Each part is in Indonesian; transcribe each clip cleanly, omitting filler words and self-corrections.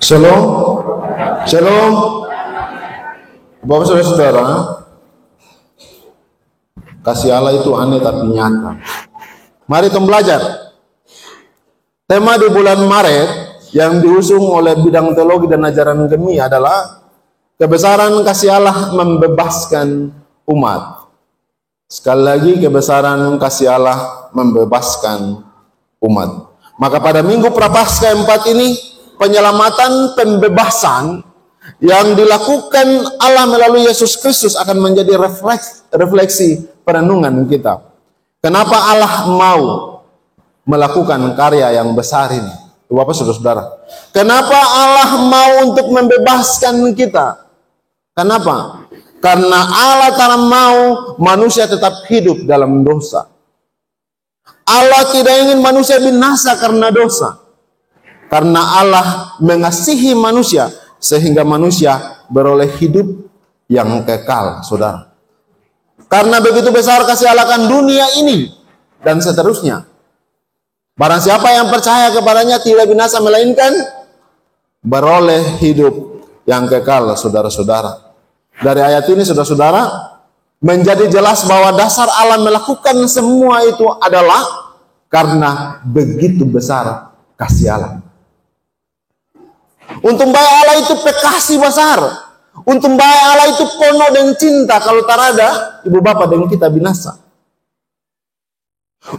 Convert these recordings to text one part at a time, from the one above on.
Shalom, shalom, Bapak saudara-saudara. Kasih Allah itu aneh tapi nyata. Mari kita belajar. Tema di bulan Maret yang diusung oleh bidang teologi dan ajaran gemi adalah kebesaran kasih Allah membebaskan umat. Sekali lagi, kebesaran kasih Allah membebaskan umat. Maka pada minggu Prapaskah 4 ini, penyelamatan pembebasan yang dilakukan Allah melalui Yesus Kristus akan menjadi refleksi perenungan kita. Kenapa Allah mau melakukan karya yang besar ini? Bapak saudara-saudara, kenapa Allah mau untuk membebaskan kita? Kenapa? Karena Allah tak mau manusia tetap hidup dalam dosa. Allah tidak ingin manusia binasa karena dosa. Karena Allah mengasihi manusia sehingga manusia beroleh hidup yang kekal, saudara. Karena begitu besar kasih Allah akan dunia ini dan seterusnya. Barang siapa yang percaya kepadanya tidak binasa melainkan beroleh hidup yang kekal, saudara-saudara. Dari ayat ini, saudara-saudara, menjadi jelas bahwa dasar Allah melakukan semua itu adalah karena begitu besar kasih Allah. Untuk baik Allah itu pekasih besar. Untuk baik Allah itu penuh dengan cinta. Kalau tak ada ibu bapak dengan kita binasa.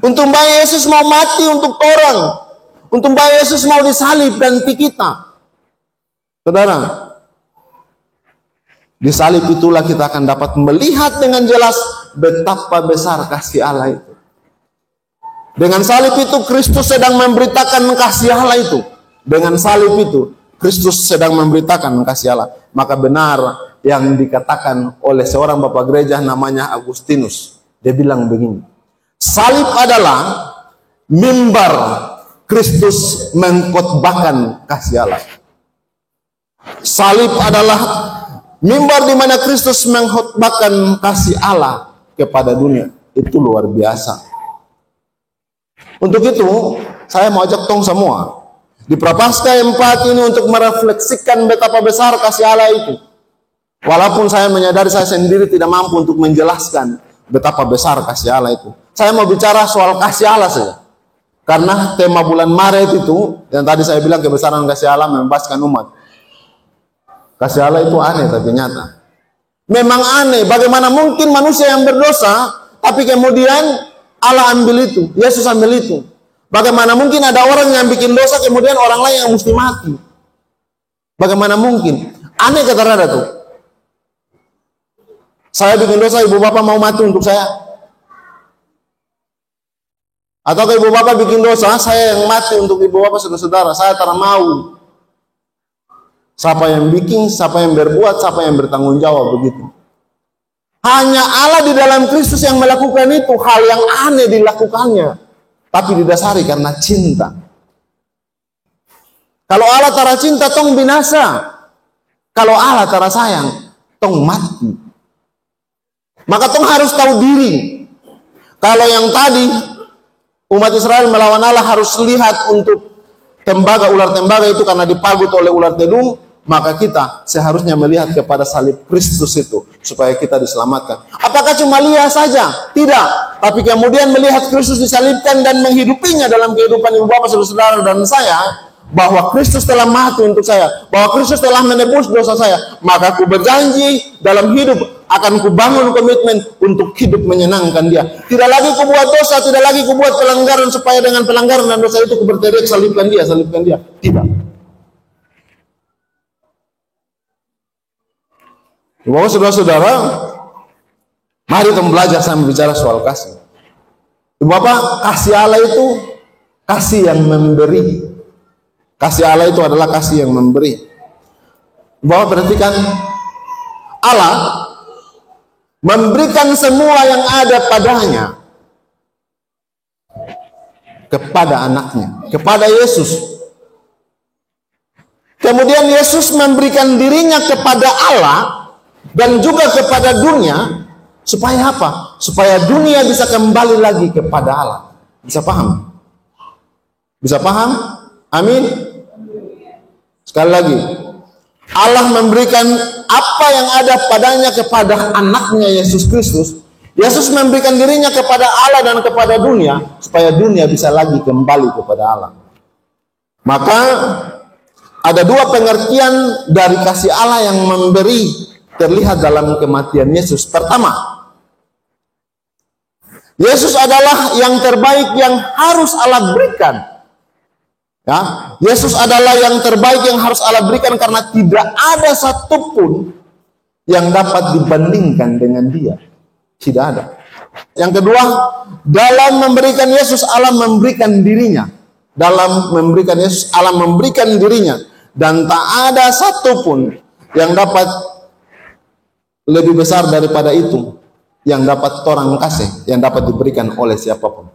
Untuk baik Yesus mau mati untuk orang. Untuk baik Yesus mau disalib ganti kita. Saudara, di salib itulah kita akan dapat melihat dengan jelas betapa besar kasih Allah itu. Dengan salib itu Kristus sedang memberitakan kasih Allah itu. Dengan salib itu Kristus sedang memberitakan kasih Allah. Maka benar yang dikatakan oleh seorang bapak gereja namanya Agustinus. Dia bilang begini, salib adalah mimbar Kristus mengkhotbahkan kasih Allah. Salib adalah mimbar di mana Kristus mengkhotbahkan kasih Allah kepada dunia. Itu luar biasa. Untuk itu, saya mau ajak tong semua di Prapaskah 4 ini untuk merefleksikan betapa besar kasih Allah itu. Walaupun saya menyadari saya sendiri tidak mampu untuk menjelaskan betapa besar kasih Allah itu. Saya mau bicara soal kasih Allah saja. Karena tema bulan Maret itu, yang tadi saya bilang kebesaran kasih Allah membebaskan umat. Kasih Allah itu aneh tapi nyata. Memang aneh, bagaimana mungkin manusia yang berdosa, tapi kemudian Allah ambil itu, Yesus ambil itu. Bagaimana mungkin ada orang yang bikin dosa kemudian orang lain yang mesti mati? Bagaimana mungkin? Aneh kata rada tuh. Saya bikin dosa, ibu bapak mau mati untuk saya? Atau ibu bapak bikin dosa, saya yang mati untuk ibu bapak saudara-saudara? Saya tak mau. Siapa yang bikin, siapa yang berbuat, siapa yang bertanggung jawab begitu. Hanya Allah di dalam Kristus yang melakukan itu. Hal yang aneh dilakukannya. Tapi didasari karena cinta. Kalau Allah tara cinta, tong binasa. Kalau Allah tara sayang, tong mati. Maka tong harus tahu diri. Kalau yang tadi umat Israel melawan Allah harus lihat untuk tembaga, ular tembaga itu karena dipagut oleh ular telung, maka kita seharusnya melihat kepada salib Kristus itu supaya kita diselamatkan. Apakah cuma lihat saja? Tidak. Tapi kemudian melihat Kristus disalibkan dan menghidupinya dalam kehidupan ibu bapak, saudara dan saya, bahwa Kristus telah mati untuk saya, bahwa Kristus telah menebus dosa saya, maka aku berjanji dalam hidup akan kubangun komitmen untuk hidup menyenangkan Dia. Tidak lagi kubuat dosa, tidak lagi kubuat pelanggaran supaya dengan pelanggaran dan dosa itu kuberteriak salibkan Dia, salibkan Dia. Tidak. Bahwa saudara-saudara, mari kita belajar sama bicara soal kasih. Bapak, kasih Allah itu kasih yang memberi. Kasih Allah itu adalah kasih yang memberi. Bapak perhatikan, Allah memberikan semua yang ada padanya kepada anaknya, kepada Yesus. Kemudian Yesus memberikan dirinya kepada Allah dan juga kepada dunia, supaya apa? Supaya dunia bisa kembali lagi kepada Allah. Bisa paham? Bisa paham? Amin. Sekali lagi, Allah memberikan apa yang ada padanya kepada anaknya Yesus Kristus. Yesus memberikan dirinya kepada Allah dan kepada dunia, supaya dunia bisa lagi kembali kepada Allah. Maka ada dua pengertian dari kasih Allah yang memberi terlihat dalam kematian Yesus. Pertama, Yesus adalah yang terbaik yang harus Allah berikan. Ya, Yesus adalah yang terbaik yang harus Allah berikan, karena tidak ada satupun yang dapat dibandingkan dengan Dia. Tidak ada. Yang kedua, dalam memberikan Yesus, Allah memberikan dirinya. Dalam memberikan Yesus, Allah memberikan dirinya. Dan tak ada satupun yang dapat lebih besar daripada itu, yang dapat orang kasih, yang dapat diberikan oleh siapapun.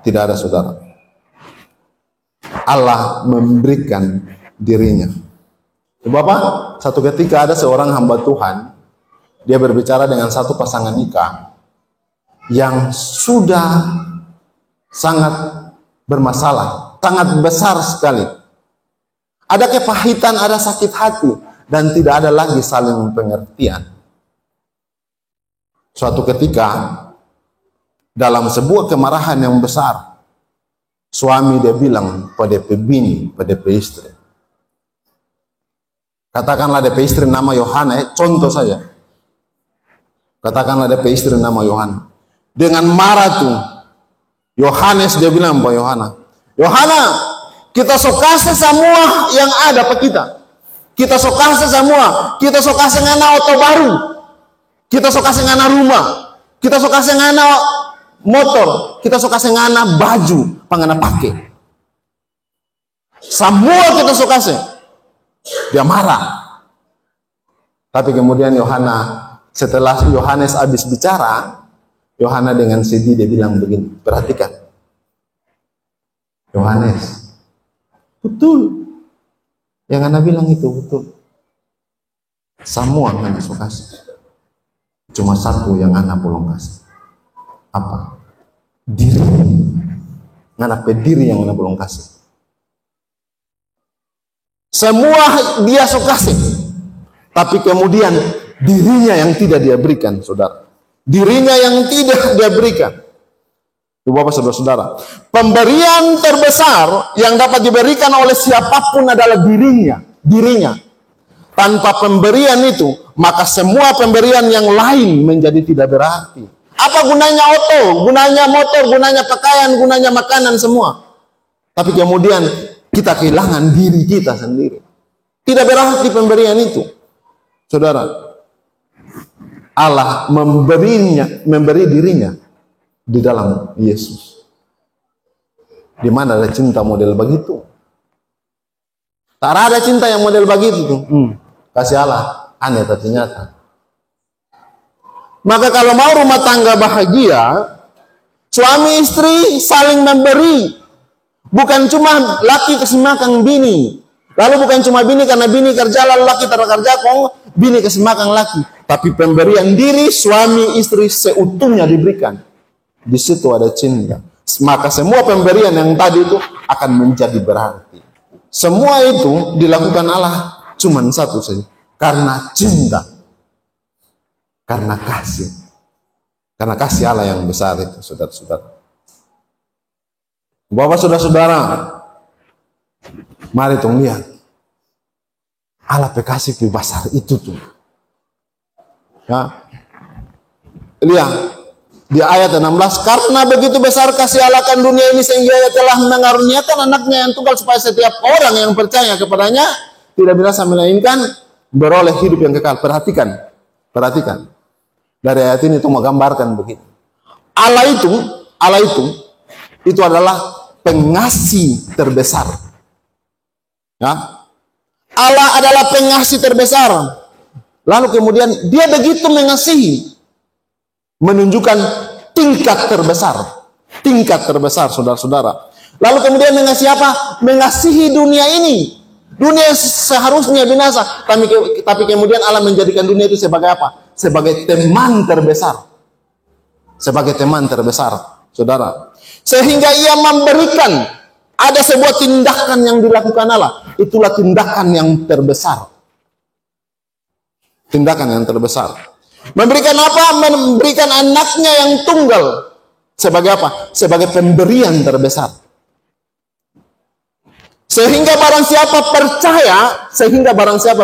Tidak ada, saudara. Allah memberikan dirinya. Bapak, satu ketika ada seorang hamba Tuhan, dia berbicara dengan satu pasangan nikah yang sudah sangat bermasalah, sangat besar sekali. Ada kepahitan, ada sakit hati, dan tidak ada lagi saling pengertian. Suatu ketika, dalam sebuah kemarahan yang besar, suami dia bilang pada bini, pada istri. Katakanlah DP istri nama Yohana, contoh saja. Katakanlah DP istri nama Yohana. Dengan marah tuh, Yohanes dia bilang pada Yohana, Yohana, kita sokase semua yang ada pada kita. Kita sokase semua. Kita sokase ngana auto baru. Kita sokase ngana rumah. Kita sokase ngana motor. Kita sokase ngana baju pangana pakai. Semua kita sokase. Dia marah. Tapi kemudian setelah Yohanes habis bicara, Yohana dengan sedih dia bilang begini, perhatikan. Yohanes, betul. Yang Anda bilang itu betul. Semua Anda suka kasih. Cuma satu yang Anda belum kasih. Apa? Diri. Anda pediri yang Anda belum kasih. Semua dia suka kasih. Tapi kemudian dirinya yang tidak dia berikan, saudara. Dirinya yang tidak dia berikan. Bapak, saudara-saudara, pemberian terbesar yang dapat diberikan oleh siapapun adalah dirinya. Tanpa pemberian itu, maka semua pemberian yang lain menjadi tidak berarti. Apa gunanya auto, gunanya motor, gunanya pakaian, gunanya makanan semua. Tapi kemudian kita kehilangan diri kita sendiri. Tidak berarti pemberian itu. Saudara, Allah memberi dirinya di dalam Yesus. Di mana ada cinta model begitu? Tak ada cinta yang model begitu tuh. Kasih Allah aneh tapi nyata. Maka kalau mau rumah tangga bahagia, suami istri saling memberi. Bukan cuma laki kasih makan bini. Lalu bukan cuma bini karena bini kerja lalu laki tak kerja, kok bini kasih makan laki. Tapi pemberian diri suami istri seutuhnya diberikan. Di situ ada cinta. Maka semua pemberian yang tadi itu akan menjadi berarti. Semua itu dilakukan Allah cuma satu saja. Karena cinta. Karena kasih. Karena kasih Allah yang besar itu, saudara-saudara. Bapak, saudara-saudara, mari tong lihat. Allah kasih besar itu tuh. Ya. Lihat di ayat 16, karena begitu besar kasih Allah akan dunia ini sehingga Ia telah mengaruniakan anaknya yang tunggal supaya setiap orang yang percaya kepadanya tidak binasa melainkan beroleh hidup yang kekal. Perhatikan. Dari ayat ini itu menggambarkan begitu. Allah itu adalah pengasih terbesar. Ya. Allah adalah pengasih terbesar. Lalu kemudian dia begitu mengasihi, menunjukkan tingkat terbesar, saudara-saudara. Lalu kemudian mengasihi apa? Mengasihi dunia ini. Dunia seharusnya binasa, tapi kemudian Allah menjadikan dunia itu sebagai apa? Sebagai teman terbesar. Saudara. Sehingga Ia memberikan, ada sebuah tindakan yang dilakukan Allah. itulah tindakan yang terbesar. Tindakan yang terbesar. Memberikan apa? Memberikan anaknya yang tunggal. Sebagai apa? Sebagai pemberian terbesar. Sehingga barang siapa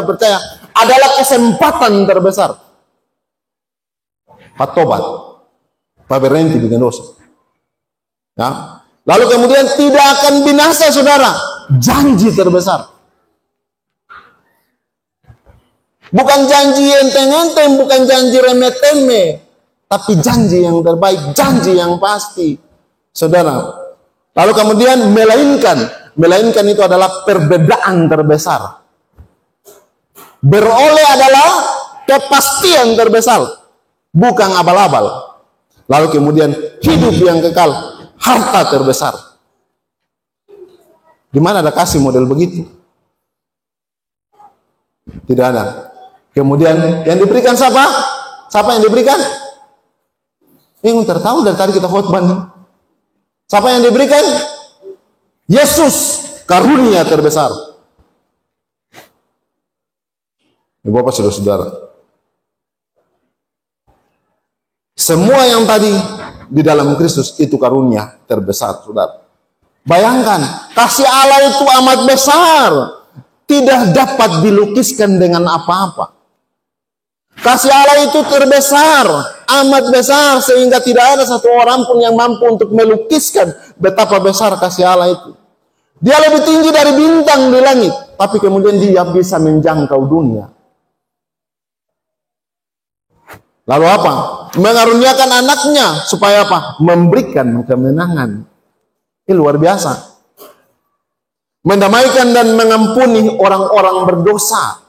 percaya adalah kesempatan terbesar. Pak tobat, Pak berhenti bikin dosa. Ya. Lalu kemudian tidak akan binasa, saudara. Janji terbesar. Bukan janji enteng-enteng, bukan janji remeh-temeh, tapi janji yang terbaik, janji yang pasti, saudara. Lalu kemudian melainkan itu adalah perbedaan terbesar. Beroleh adalah kepastian terbesar, bukan abal-abal. Lalu kemudian hidup yang kekal, harta terbesar. Di mana ada kasih model begitu? Tidak ada. Kemudian yang diberikan siapa? Siapa yang diberikan? Yang tertahu dari tadi kita khotbah nih. Siapa yang diberikan? Yesus, karunia terbesar. Ibu bapak saudara-saudara, semua yang tadi di dalam Kristus itu karunia terbesar, saudara. Bayangkan, kasih Allah itu amat besar, tidak dapat dilukiskan dengan apa-apa. Kasih Allah itu terbesar, amat besar, sehingga tidak ada satu orang pun yang mampu untuk melukiskan betapa besar kasih Allah itu. Dia lebih tinggi dari bintang di langit, tapi kemudian dia bisa menjangkau dunia. Lalu apa? Mengaruniakan anaknya, supaya apa? Memberikan kemenangan. Ini luar biasa. Mendamaikan dan mengampuni orang-orang berdosa.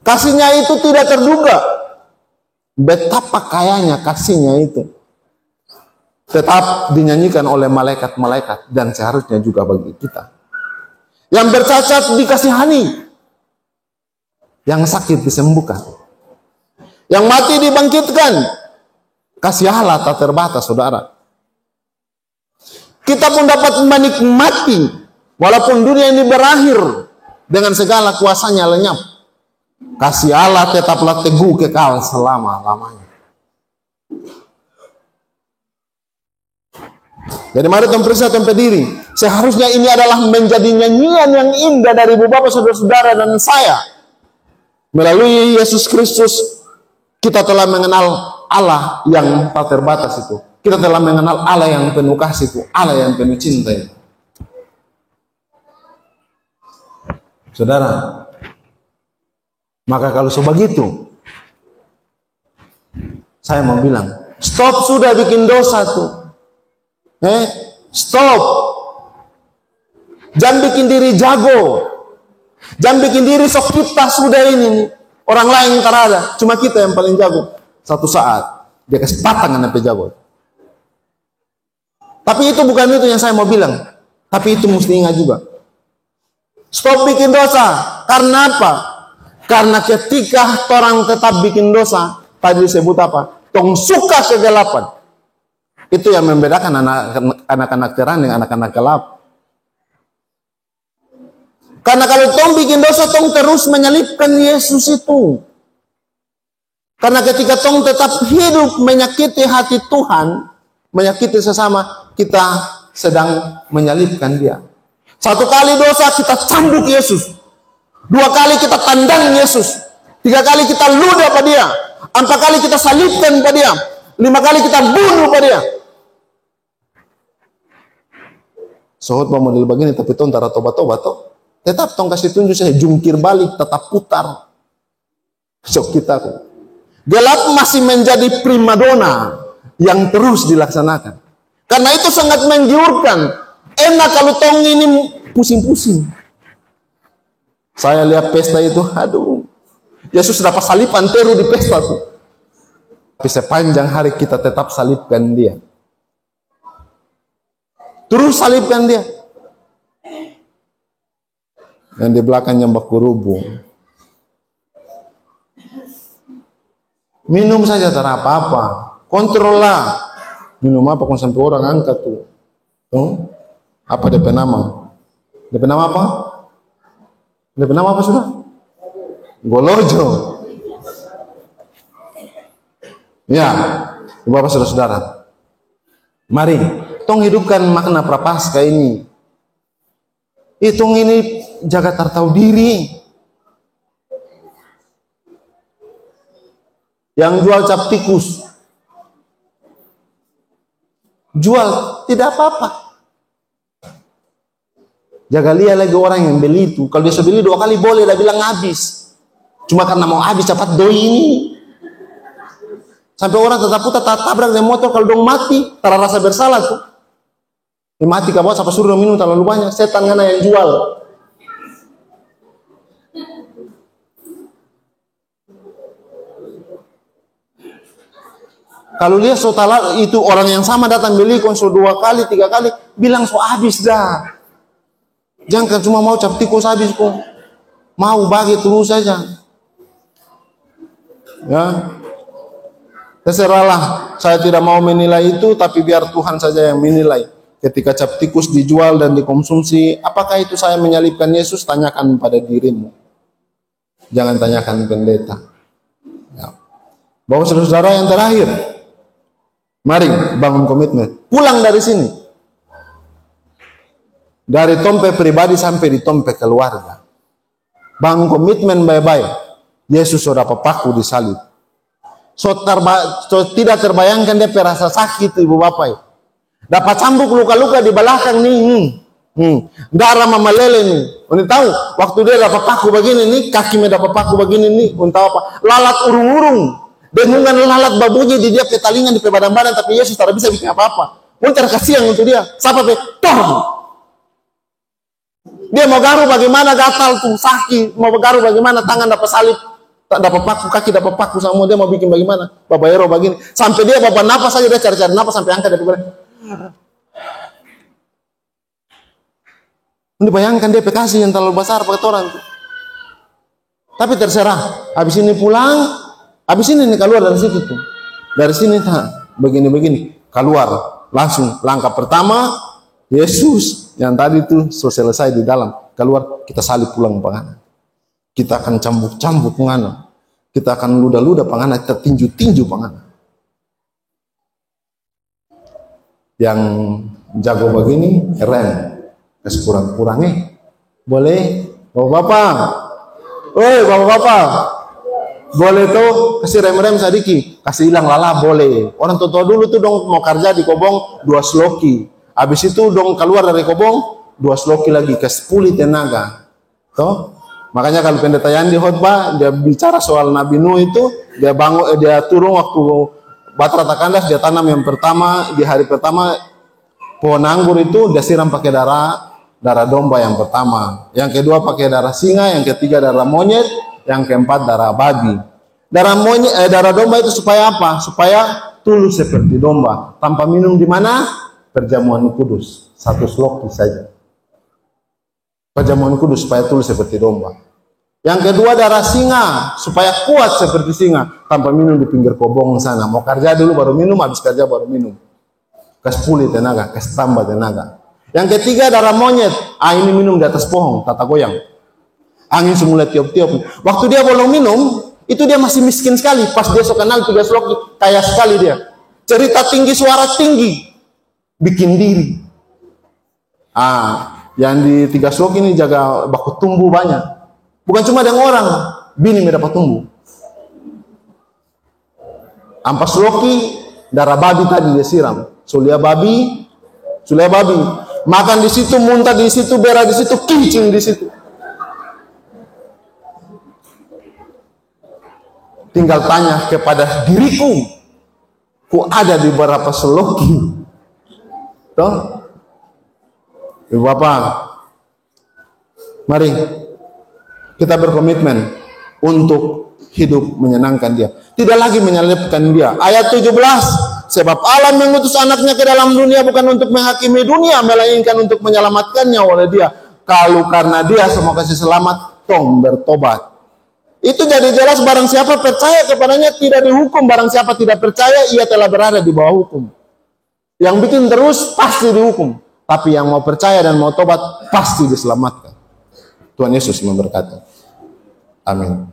Kasihnya itu tidak terduga. Betapa kayanya kasihnya itu. Tetap dinyanyikan oleh malaikat-malaikat, dan seharusnya juga bagi kita. Yang bercacat dikasihani, yang sakit disembuhkan, yang mati dibangkitkan. Kasih Allah tak terbatas, saudara. Kita pun dapat menikmati, walaupun dunia ini berakhir dengan segala kuasanya lenyap, kasih Allah tetaplah teguh kekal selama-lamanya. Jadi mari temperisa tempe diri. Seharusnya ini adalah menjadi nyanyian yang indah dari ibu bapak, saudara-saudara, dan saya. Melalui Yesus Kristus, kita telah mengenal Allah yang tak terbatas itu. Kita telah mengenal Allah yang penuh kasih itu, Allah yang penuh cinta itu. Saudara, maka kalau sebegitu, saya mau bilang, stop sudah bikin dosa tuh. Stop. Jangan bikin diri jago. Jangan bikin diri sok kita sudah ini nih. Orang lain tak ada, cuma kita yang paling jago. Satu saat dia kasih patang sampai jago. Tapi itu bukan itu yang saya mau bilang. Tapi itu mesti ingat juga. Stop bikin dosa. Karena apa? Karena ketika orang tetap bikin dosa, tadi disebut apa? Tong suka kegelapan. Itu yang membedakan anak-anak terang dengan anak-anak gelap. Karena kalau tong bikin dosa, tong terus menyalibkan Yesus itu. Karena ketika tong tetap hidup menyakiti hati Tuhan, menyakiti sesama, kita sedang menyalibkan dia. Satu kali dosa kita cambuk Yesus. 2 kali kita tandang Yesus. 3 kali kita ludah pada dia. 4 kali kita salibkan pada dia. 5 kali kita bunuh pada dia. Sohot model begini, tapi tong tara tobat-tobat toh. Tetap tong kasih tunjuk saya, jungkir balik, tetap putar. Sok kita kok. Gelap masih menjadi primadona yang terus dilaksanakan. Karena itu sangat menggiurkan. Enak kalau tong ini pusing-pusing. Saya lihat pesta itu, aduh. Yesus dapat salipan teru di pesta tuh. Tapi sepanjang hari kita tetap salibkan dia. Terus salibkan dia. Dan di belakangnya baku rubung. Minum saja tak apa-apa. Kontrol lah. Minum apa kok sampai orang angkat tuh. Apa DP nama? DP nama apa? DP nama apa sudah? Golojo. Ya, Bapak saudara-saudara. Mari, tong hidupkan makna prapaskah ini. Hitung ini jaga tahu diri. Yang jual cap tikus, jual tidak apa-apa. Jaga lihat lagi orang yang beli itu. Kalau dia beli 2 kali boleh, dia bilang habis. Cuma karena mau habis cepat doi ini. Sampai orang tetap tabrak dengan motor, kalau dong mati, tak rasa bersalah tuh. Dia mati kabar siapa suruh minum terlalu banyak, setan ngana yang jual. Kalau lihat sotala itu orang yang sama datang beli konsul 2 kali, 3 kali, bilang so habis dah. Jangan cuma mau cap tikus habis kok. Mau bagi terus saja. Ya. Terserahlah, saya tidak mau menilai itu, tapi biar Tuhan saja yang menilai. Ketika cap tikus dijual dan dikonsumsi, apakah itu saya menyalibkan Yesus? Tanyakan pada dirimu. Jangan tanyakan pendeta. Ya. Bapak saudara yang terakhir, mari bangun komitmen. Pulang dari sini. Dari tompe pribadi sampai di tompe keluarga. Bangun komitmen baik-baik. Yesus sudah papaku di salib. So tidak terbayangkan dia perasa sakit ibu bapak. Dapat cambuk luka-luka di belakang nih. Darah memelele nih. Uni tahu waktu dia dapat paku begini nih, kaki me dapat paku begini nih, tahu apa? Lalat urung-urung. Dengungan lalat babunya di dia petalingan di badan-badan, tapi Yesus tidak bisa bikin apa-apa. Muncar kasihan untuk dia. Siapa pe? Toh. Dia mau garu bagaimana gatal tuh sakit, mau garu bagaimana tangan dapat salib. Tak dapat paku, kaki dapat paku sama dia mau bikin bagaimana? Bapak Ero begini. Sampai dia bapak napas saja dia cari-cari napas sampai angkat dari badan. Ini bayangkan dia kasih yang terlalu besar pakai orang tuh. Tapi terserah. Habis ini pulang, habis ini nih keluar dari situ tuh. Dari sini tak begini-begini keluar langsung langkah pertama Yesus yang tadi tuh selesai di dalam keluar kita salib pulang penganan. Kita akan cambuk-cambuk penganan. Kita akan ludah-ludah penganan, kita tinju-tinju penganan. Yang jago begini keren. Kasih kurang-kurangnya. Boleh? Bapak-bapak. Woi, bapak-bapak. Boleh tuh kasih rem-rem sadiki. Kasih hilang lala boleh. Orang tua dulu tuh dong mau kerja di Kobong 2 sloki. Habis itu dong keluar dari Kobong 2 sloki lagi. Kasih pulih tenaga. Tuh. Makanya kalau pendeta Yandi khotbah dia bicara soal Nabi Nuh itu dia turun waktu Batra Takandas dia tanam yang pertama di hari pertama pohon anggur itu dia siram pakai darah domba yang pertama, yang kedua pakai darah singa, yang ketiga darah monyet, yang keempat darah babi. Darah domba itu supaya apa? Supaya tulus seperti domba. Tanpa minum di mana? Perjamuan kudus. 1 sloki saja. Perjamuan kudus supaya tulus seperti domba. Yang kedua darah singa supaya kuat seperti singa tanpa minum di pinggir kobong sana. Mau kerja dulu baru minum, habis kerja baru minum. Kasih pulih tenaga, kasih tambah tenaga. Yang ketiga darah monyet. Ini minum di atas pohon, tata goyang. Angin semula tiup-tiup. Waktu dia belum minum, itu dia masih miskin sekali. Pas dia so kenal 3 sloki, kaya sekali dia. Cerita tinggi, suara tinggi, bikin diri. Yang di 3 sloki ini jaga baku tumbuh banyak. Bukan cuma dengan orang, bini dapat tumbuh. 4 sloki, darah babi tadi dia siram. Sulia babi, makan di situ, muntah di situ, berah di situ, kincing di situ. Tinggal tanya kepada diriku, ku ada di berapa sloki? Toh? Ibu Bapak, mari kita berkomitmen untuk hidup menyenangkan dia. Tidak lagi menyalibkan dia. Ayat 17. Sebab Allah mengutus anaknya ke dalam dunia bukan untuk menghakimi dunia, melainkan untuk menyelamatkannya oleh dia. Kalau karena dia semua kasih selamat, tong bertobat. Itu jadi jelas barang siapa percaya kepadanya tidak dihukum. Barang siapa tidak percaya ia telah berada di bawah hukum. Yang bikin terus pasti dihukum. Tapi yang mau percaya dan mau tobat pasti diselamatkan. Tuhan Yesus memberkati. Amin.